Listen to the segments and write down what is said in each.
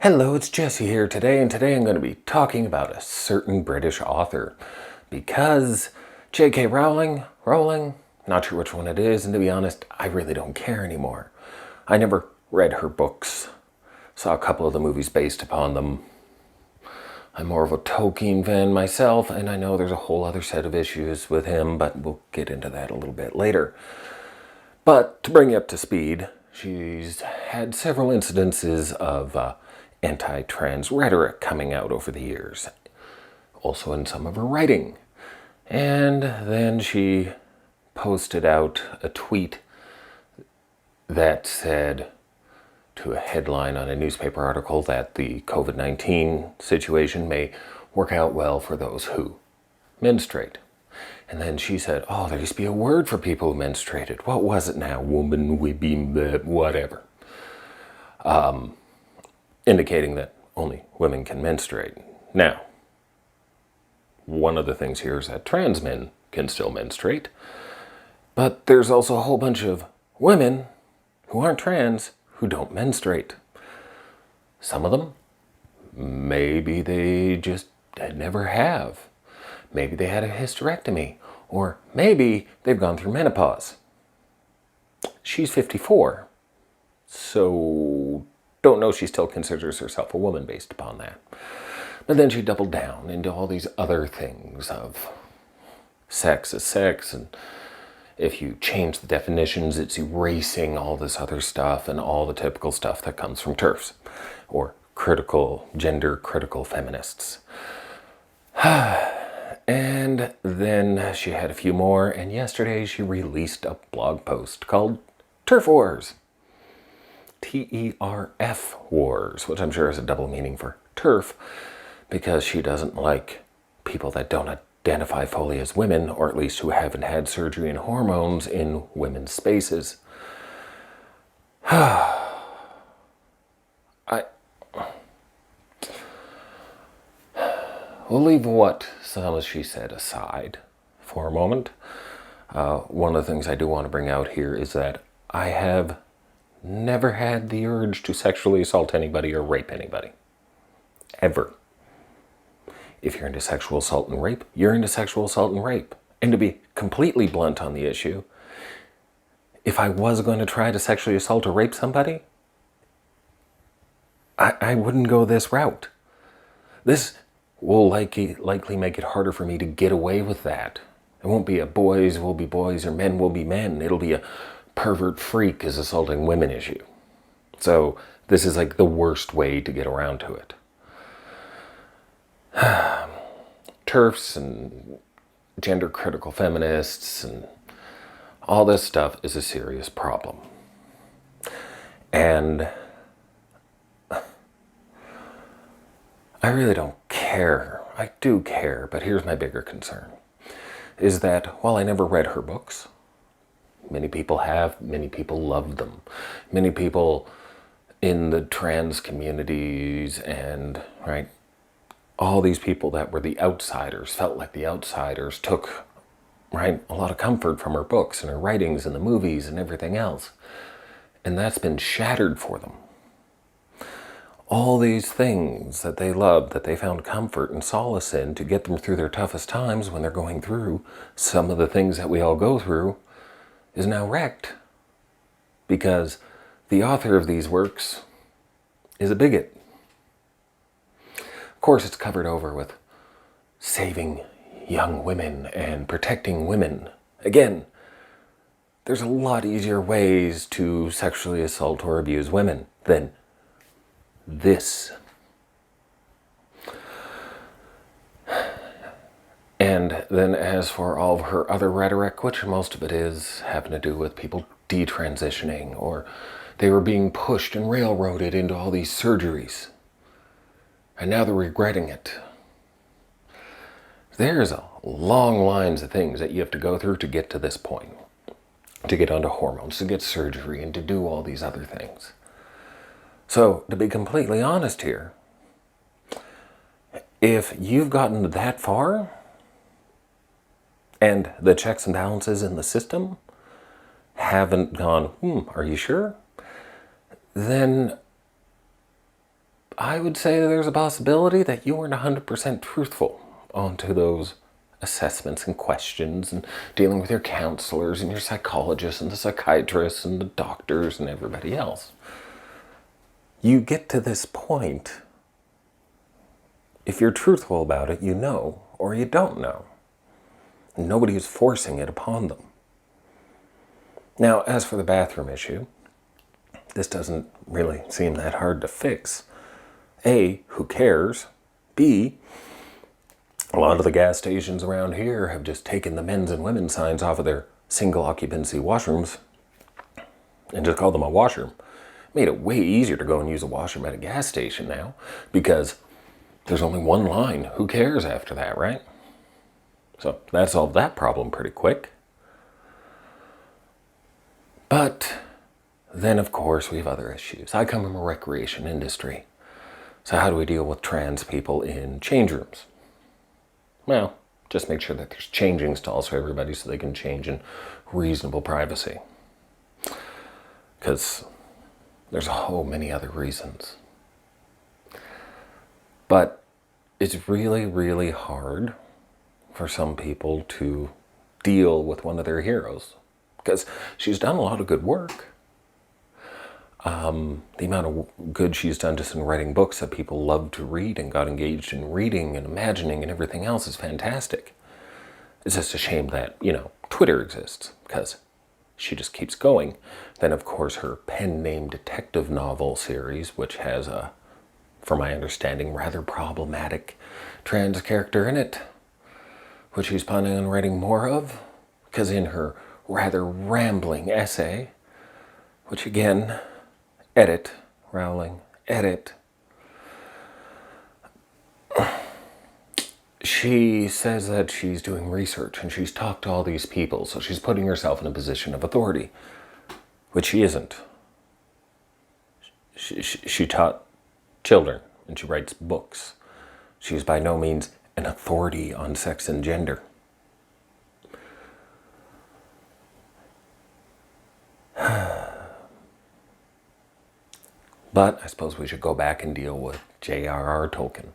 Hello, it's Jesse here today, and today I'm going to be talking about a certain British author. Because J.K. Rowling, not sure which one it is, and to be honest, I really don't care anymore. I never read her books, saw a couple of the movies based upon them. I'm more of a Tolkien fan myself, and I know there's a whole other set of issues with him, but we'll get into that a little bit later. But to bring you up to speed, she's had several incidences of anti-trans rhetoric coming out over the years, also in some of her writing. And then she posted out a tweet that said, to a headline on a newspaper article, that the COVID-19 situation may work out well for those who menstruate. And then she said, oh, there used to be a word for people who menstruated. What was it now? Woman, wibbing, whatever. Indicating that only women can menstruate. Now, one of the things here is that trans men can still menstruate, but there's also a whole bunch of women who aren't trans who don't menstruate. Some of them, maybe they just never have. Maybe they had a hysterectomy, or maybe they've gone through menopause. She's 54, so don't know she still considers herself a woman based upon that. But then she doubled down into all these other things of sex is sex, and if you change the definitions, it's erasing all this other stuff and all the typical stuff that comes from TERFs, or gender critical feminists. And then she had a few more, and yesterday she released a blog post called TERF Wars. TERF Wars, which I'm sure is a double meaning for TERF, because she doesn't like people that don't identify fully as women, or at least who haven't had surgery and hormones in women's spaces. We'll leave what some of she said aside for a moment. One of the things I do want to bring out here is that I have never had the urge to sexually assault anybody or rape anybody. Ever. If you're into sexual assault and rape, you're into sexual assault and rape. And to be completely blunt on the issue, if I was going to try to sexually assault or rape somebody, I wouldn't go this route. This will likely make it harder for me to get away with that. It won't be a boys will be boys or men will be men. It'll be a pervert freak is assaulting women issue. So this is like the worst way to get around to it. TERFs and gender critical feminists and all this stuff is a serious problem. And I really don't care. I do care, but here's my bigger concern. Is that while I never read her books, many people have, many people love them. Many people in the trans communities and, right, all these people that were the outsiders, felt like the outsiders, took, right, a lot of comfort from her books and her writings and the movies and everything else. And that's been shattered for them. All these things that they loved, that they found comfort and solace in to get them through their toughest times when they're going through some of the things that we all go through, is now wrecked because the author of these works is a bigot. Of course, it's covered over with saving young women and protecting women. Again, there's a lot easier ways to sexually assault or abuse women than this. And then as for all of her other rhetoric, which most of it is having to do with people detransitioning, or they were being pushed and railroaded into all these surgeries, and now they're regretting it. There's a long lines of things that you have to go through to get to this point, to get onto hormones, to get surgery, and to do all these other things. So, to be completely honest here, if you've gotten that far, and the checks and balances in the system haven't gone, are you sure? Then I would say there's a possibility that you weren't 100% truthful onto those assessments and questions and dealing with your counselors and your psychologists and the psychiatrists and the doctors and everybody else. You get to this point, if you're truthful about it, you know, or you don't know. Nobody is forcing it upon them. Now, as for the bathroom issue, this doesn't really seem that hard to fix. A, who cares? B, a lot of the gas stations around here have just taken the men's and women's signs off of their single occupancy washrooms and just called them a washroom. Made it way easier to go and use a washroom at a gas station now because there's only one line. Who cares after that, right? So that solved that problem pretty quick. But then, of course, we have other issues. I come from a recreation industry. So how do we deal with trans people in change rooms? Well, just make sure that there's changing stalls for everybody so they can change in reasonable privacy. Because there's so many other reasons. But it's really, really hard for some people to deal with one of their heroes. Because she's done a lot of good work. The amount of good she's done just in writing books that people love to read and got engaged in reading and imagining and everything else is fantastic. It's just a shame that, Twitter exists, because she just keeps going. Then, of course, her pen name detective novel series, which has a, from my understanding, rather problematic trans character in it, which she's planning on writing more of, because in her rather rambling essay, which again, edit, Rowling, edit. She says that she's doing research and she's talked to all these people, so she's putting herself in a position of authority, which she isn't. She taught children and she writes books. She's by no means an authority on sex and gender. But I suppose we should go back and deal with J.R.R. Tolkien,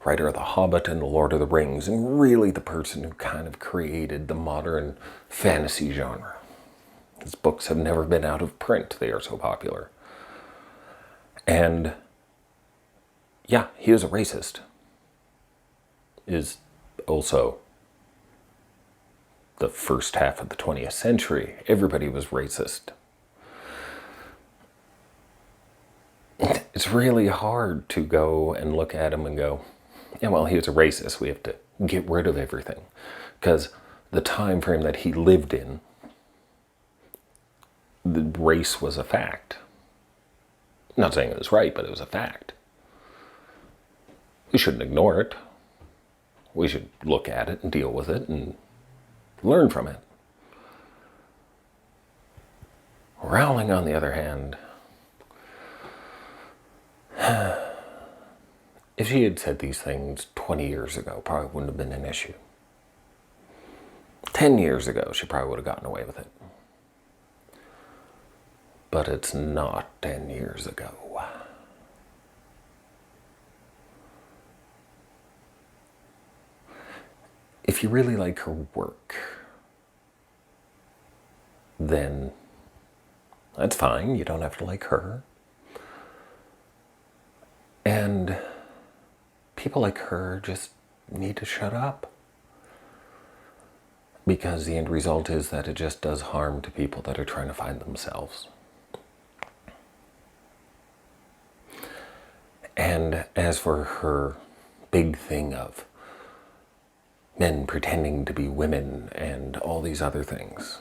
writer of The Hobbit and The Lord of the Rings, and really the person who kind of created the modern fantasy genre. His books have never been out of print, they are so popular. And yeah, he was a racist. Is also the first half of the 20th century. Everybody was racist. It's really hard to go and look at him and go, yeah, well, he was a racist. We have to get rid of everything. Because the time frame that he lived in, the race was a fact. I'm not saying it was right, but it was a fact. We shouldn't ignore it. We should look at it and deal with it and learn from it. Rowling, on the other hand, if she had said these things 20 years ago, probably wouldn't have been an issue. 10 years ago, she probably would have gotten away with it. But it's not 10 years ago. If you really like her work, then that's fine. You don't have to like her. And people like her just need to shut up. Because the end result is that it just does harm to people that are trying to find themselves. And as for her big thing of men pretending to be women and all these other things,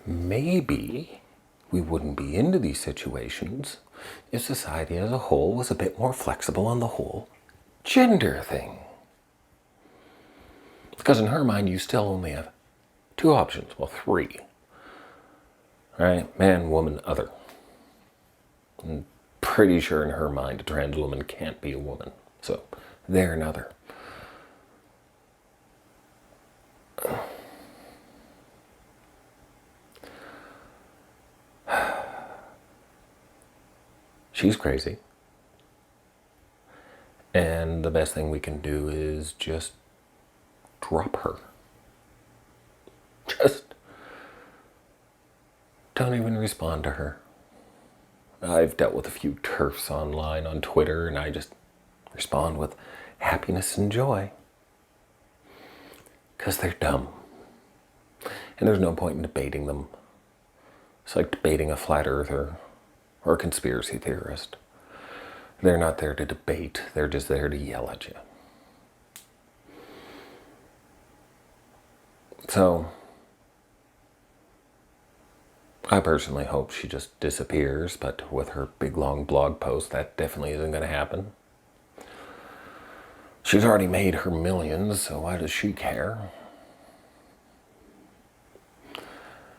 maybe we wouldn't be into these situations if society as a whole was a bit more flexible on the whole gender thing. Because in her mind, you still only have two options. Well, three. Right? Man, woman, other. I'm pretty sure in her mind, a trans woman can't be a woman. So, they're another. She's crazy. And the best thing we can do is just drop her. Just don't even respond to her. I've dealt with a few TERFs online on Twitter, and I just respond with happiness and joy. Because they're dumb. And there's no point in debating them. It's like debating a flat earther or a conspiracy theorist. They're not there to debate, they're just there to yell at you. So, I personally hope she just disappears, but with her big long blog post, that definitely isn't going to happen. She's already made her millions, so why does she care?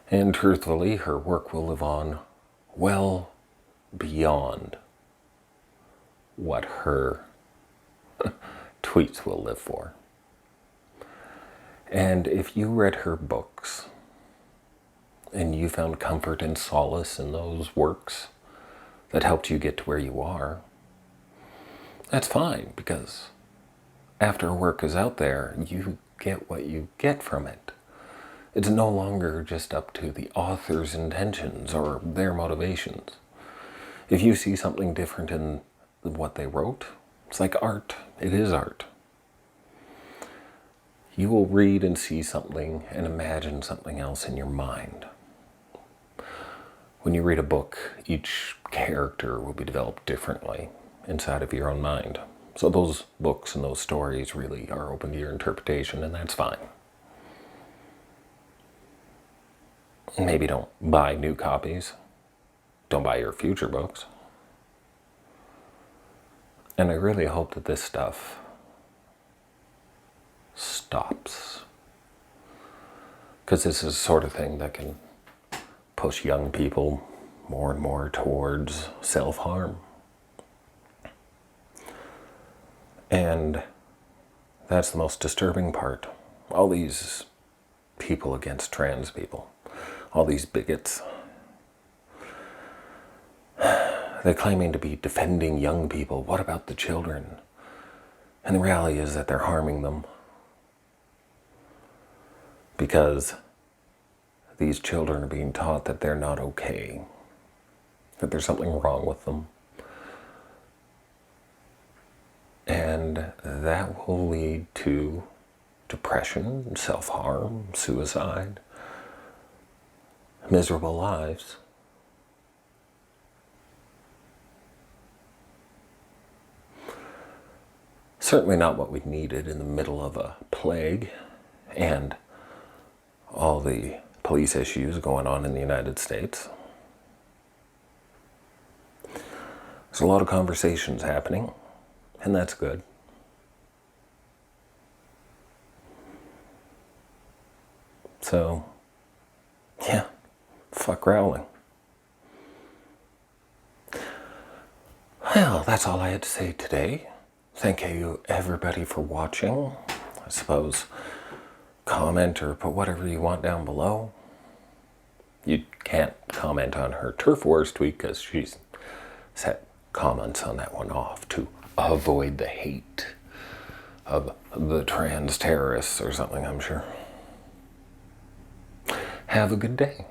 And truthfully, her work will live on well beyond what her tweets will live for. And if you read her books and you found comfort and solace in those works that helped you get to where you are, that's fine, because after a work is out there, you get what you get from it. It's no longer just up to the author's intentions or their motivations. If you see something different in what they wrote, it's like art. It is art. You will read and see something and imagine something else in your mind. When you read a book, each character will be developed differently inside of your own mind. So those books and those stories really are open to your interpretation, and that's fine. Maybe don't buy new copies. Don't buy your future books. And I really hope that this stuff stops. Because this is the sort of thing that can push young people more and more towards self-harm. And that's the most disturbing part. All these people against trans people, all these bigots, they're claiming to be defending young people. What about the children? And the reality is that they're harming them. Because these children are being taught that they're not okay, that there's something wrong with them. And that will lead to depression, self-harm, suicide, miserable lives. Certainly not what we needed in the middle of a plague and all the police issues going on in the United States. There's a lot of conversations happening, and that's good. So, yeah, fuck Rowling. Well, that's all I had to say today. Thank you, everybody, for watching. I suppose comment or put whatever you want down below. You can't comment on her Turf Wars tweet because she's set comments on that one off to avoid the hate of the trans terrorists or something, I'm sure. Have a good day.